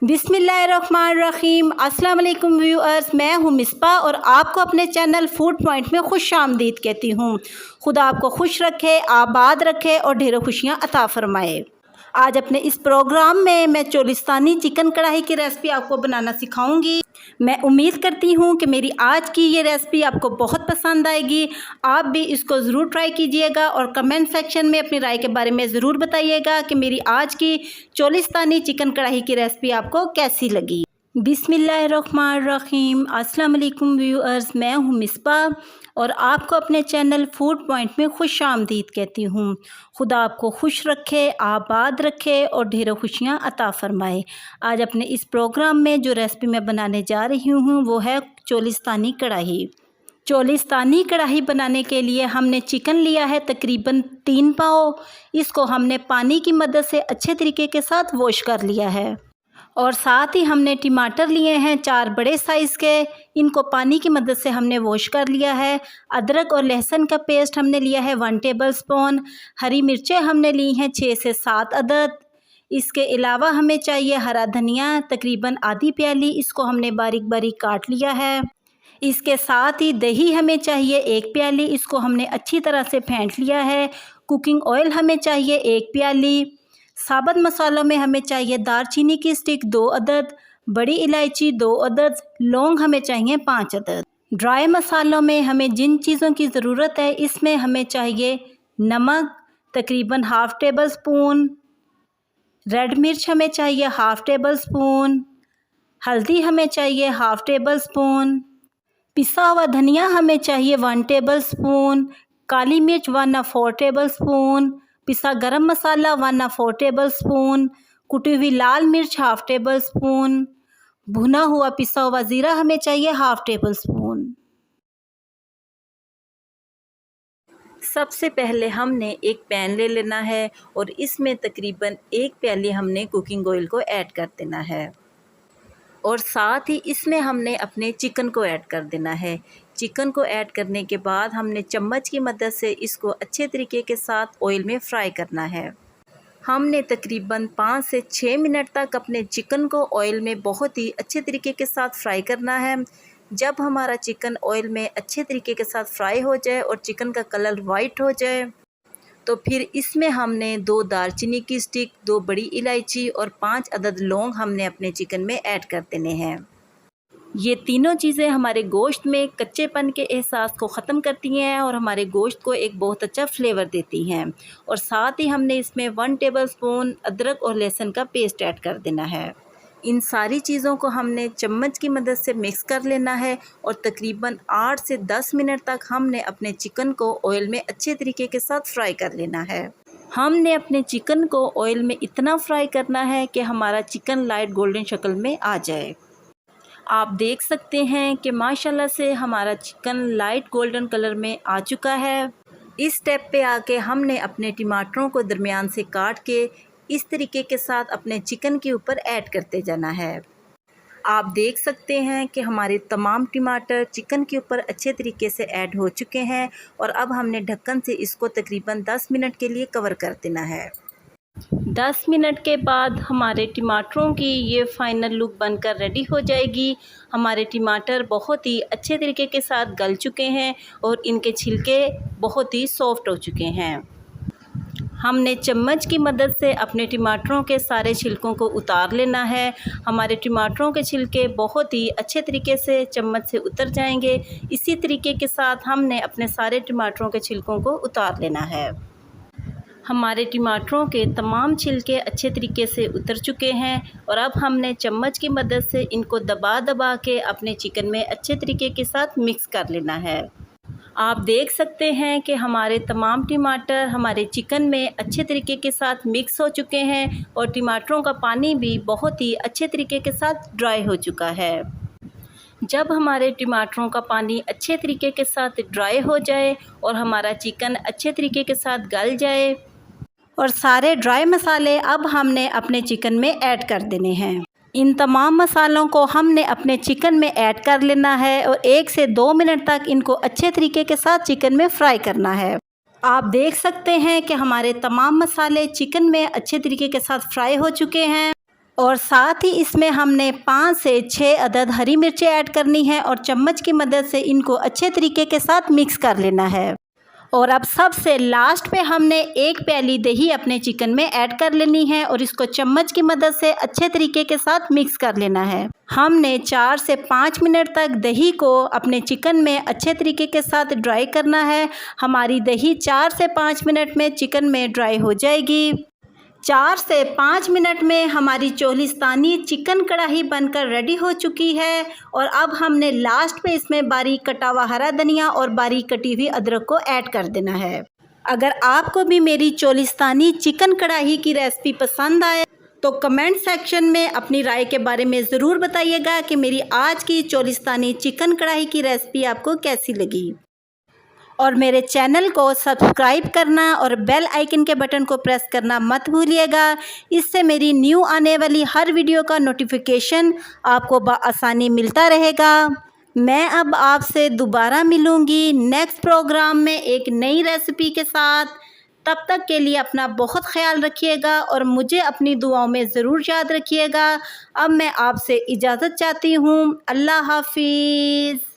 बिस्मिल्लाहिर्रहमानिर्रहीम। अस्सलाम वालेकुम व्यूअर्स, मैं हूँ मिसबा और आपको अपने चैनल फूड पॉइंट में खुश आमदीद कहती हूँ। खुदा आपको खुश रखे, आबाद रखे और ढेरों खुशियाँ अता फरमाए। आज अपने इस प्रोग्राम में मैं चोलिस्तानी चिकन कढ़ाई की रेसिपी आपको बनाना सिखाऊंगी। मैं उम्मीद करती हूँ कि मेरी आज की ये रेसिपी आपको बहुत पसंद आएगी। आप भी इसको ज़रूर ट्राई कीजिएगा और कमेंट सेक्शन में अपनी राय के बारे में ज़रूर बताइएगा कि मेरी आज की चोलिस्तानी चिकन कढ़ाई की रेसिपी आपको कैसी लगी। बिस्मिल्लाहिर्रहमानिर्रहीम। अस्सलाम वालेकुम व्यूअर्स, मैं हूँ मिसबा और आपको अपने चैनल फूड पॉइंट में खुश आमदीद कहती हूँ। खुदा आपको खुश रखे, आबाद रखे और ढेरों खुशियाँ अता फरमाए। आज अपने इस प्रोग्राम में जो रेसिपी मैं बनाने जा रही हूँ वो है चोलिस्तानी कढ़ाई। चोलिस्तानी कढ़ाई बनाने के लिए हमने चिकन लिया है तकरीबन 3 पाव। इसको हमने पानी की मदद से अच्छे तरीके के साथ वॉश कर लिया है और साथ ही हमने टमाटर लिए हैं 4 बड़े साइज़ के। इनको पानी की मदद से हमने वॉश कर लिया है। अदरक और लहसुन का पेस्ट हमने लिया है 1 टेबलस्पून। हरी मिर्चें हमने ली हैं 6 से 7 अदद। इसके अलावा हमें चाहिए हरा धनिया तकरीबन आधी प्याली, इसको हमने बारीक बारीक काट लिया है। इसके साथ ही दही हमें चाहिए 1 प्याली, इसको हमने अच्छी तरह से फेंट लिया है। कुकिंग ऑयल हमें चाहिए 1 प्याली। साबुत मसालों में हमें चाहिए दालचीनी की स्टिक 2 अदद, बड़ी इलायची 2 अदद, लौंग हमें चाहिए 5 अदद। ड्राई मसालों में हमें जिन चीज़ों की ज़रूरत है इसमें हमें चाहिए नमक तकरीबन 1/2 टेबलस्पून, रेड मिर्च हमें चाहिए 1/2 टेबलस्पून, हल्दी हमें चाहिए 1/2 टेबलस्पून, पिसा हुआ धनिया हमें चाहिए 1 टेबलस्पून, काली मिर्च 1/4 टेबलस्पून, पिसा गरम मसाला 1/4 टेबलस्पून, कुटी हुई लाल मिर्च 1/2 टेबलस्पून, भुना हुआ पिसा हुआ ज़ीरा हमें चाहिए 1/2 टेबलस्पून। सबसे पहले हमने एक पैन ले लेना है और इसमें तकरीबन 1 प्याली हमने कुकिंग ऑयल को ऐड कर देना है और साथ ही इसमें हमने अपने चिकन को ऐड कर देना है। चिकन को ऐड करने के बाद हमने चम्मच की मदद से इसको अच्छे तरीके के साथ ऑयल में फ्राई करना है। हमने तकरीबन 5 से 6 मिनट तक अपने चिकन को ऑयल में बहुत ही अच्छे तरीके के साथ फ्राई करना है। जब हमारा चिकन ऑयल में अच्छे तरीके के साथ फ्राई हो जाए और चिकन का कलर वाइट हो जाए तो फिर इसमें हमने 2 दालचीनी की स्टिक, 2 बड़ी इलायची और 5 अदद लौंग हमने अपने चिकन में ऐड कर देने हैं। ये तीनों चीज़ें हमारे गोश्त में कच्चेपन के एहसास को ख़त्म करती हैं और हमारे गोश्त को एक बहुत अच्छा फ्लेवर देती हैं। और साथ ही हमने इसमें 1 टेबलस्पून अदरक और लहसुन का पेस्ट ऐड कर देना है। इन सारी चीज़ों को हमने चम्मच की मदद से मिक्स कर लेना है और तकरीबन 8 से 10 मिनट तक हमने अपने चिकन को ऑयल में अच्छे तरीके के साथ फ्राई कर लेना है। हमने अपने चिकन को ऑयल में इतना फ्राई करना है कि हमारा चिकन लाइट गोल्डन शक्ल में आ जाए। आप देख सकते हैं कि माशाल्लाह से हमारा चिकन लाइट गोल्डन कलर में आ चुका है। इस स्टेप पे आके हमने अपने टमाटरों को दरमियान से काट के इस तरीके के साथ अपने चिकन के ऊपर ऐड करते जाना है। आप देख सकते हैं कि हमारे तमाम टमाटर चिकन के ऊपर अच्छे तरीके से ऐड हो चुके हैं और अब हमने ढक्कन से इसको तकरीबन 10 मिनट के लिए कवर कर देना है। 10 मिनट के बाद हमारे टमाटरों की ये फ़ाइनल लुक बनकर रेडी हो जाएगी। हमारे टमाटर बहुत ही अच्छे तरीके के साथ गल चुके हैं और इनके छिलके बहुत ही सॉफ्ट हो चुके हैं। हमने चम्मच की मदद से अपने टमाटरों के सारे छिलकों को उतार लेना है। हमारे टमाटरों के छिलके बहुत ही अच्छे तरीके से चम्मच से उतर जाएंगे। इसी तरीके के साथ हमने अपने सारे टमाटरों के छिलकों को उतार लेना है। हमारे टमाटरों के तमाम छिलके अच्छे तरीके से उतर चुके हैं और अब हमने चम्मच की मदद से इनको दबा दबा के अपने चिकन में अच्छे तरीके के साथ मिक्स कर लेना है। आप देख सकते हैं कि हमारे तमाम टमाटर हमारे चिकन में अच्छे तरीके के साथ मिक्स हो चुके हैं और टमाटरों का पानी भी बहुत ही अच्छे तरीके के साथ ड्राई हो चुका है। जब हमारे टमाटरों का पानी अच्छे तरीके के साथ ड्राई हो जाए और हमारा चिकन अच्छे तरीके के साथ गल जाए और सारे ड्राई मसाले अब हमने अपने चिकन में ऐड कर देने हैं। इन तमाम मसालों को हमने अपने चिकन में ऐड कर लेना है और 1 से 2 मिनट तक इनको अच्छे तरीके के साथ चिकन में फ्राई करना है। आप देख सकते हैं कि हमारे तमाम मसाले चिकन में अच्छे तरीके के साथ फ्राई हो चुके हैं। और साथ ही इसमें हमने 5 से 6 अदद हरी मिर्चें ऐड करनी है और चम्मच की मदद से इनको अच्छे तरीके के साथ मिक्स कर लेना है। और अब सबसे लास्ट पे हमने 1 प्याली दही अपने चिकन में ऐड कर लेनी है और इसको चम्मच की मदद से अच्छे तरीके के साथ मिक्स कर लेना है। हमने 4 से 5 मिनट तक दही को अपने चिकन में अच्छे तरीके के साथ ड्राई करना है। हमारी दही 4 से 5 मिनट में चिकन में ड्राई हो जाएगी। 4 से 5 मिनट में हमारी चोलिस्तानी चिकन कढ़ाई बनकर रेडी हो चुकी है। और अब हमने लास्ट पे इसमें बारीक कटा हुआ हरा धनिया और बारीक कटी हुई अदरक को ऐड कर देना है। अगर आपको भी मेरी चोलिस्तानी चिकन कढ़ाई की रेसिपी पसंद आए तो कमेंट सेक्शन में अपनी राय के बारे में ज़रूर बताइएगा कि मेरी आज की चोलिस्तानी चिकन कढ़ाई की रेसिपी आपको कैसी लगी। और मेरे चैनल को सब्सक्राइब करना और बेल आइकन के बटन को प्रेस करना मत भूलिएगा। इससे मेरी न्यू आने वाली हर वीडियो का नोटिफिकेशन आपको बआसानी मिलता रहेगा। मैं अब आपसे दोबारा मिलूँगी नेक्स्ट प्रोग्राम में एक नई रेसिपी के साथ। तब तक के लिए अपना बहुत ख्याल रखिएगा और मुझे अपनी दुआओं में ज़रूर याद रखिएगा। अब मैं आपसे इजाज़त चाहती हूँ। अल्लाह हाफिज़।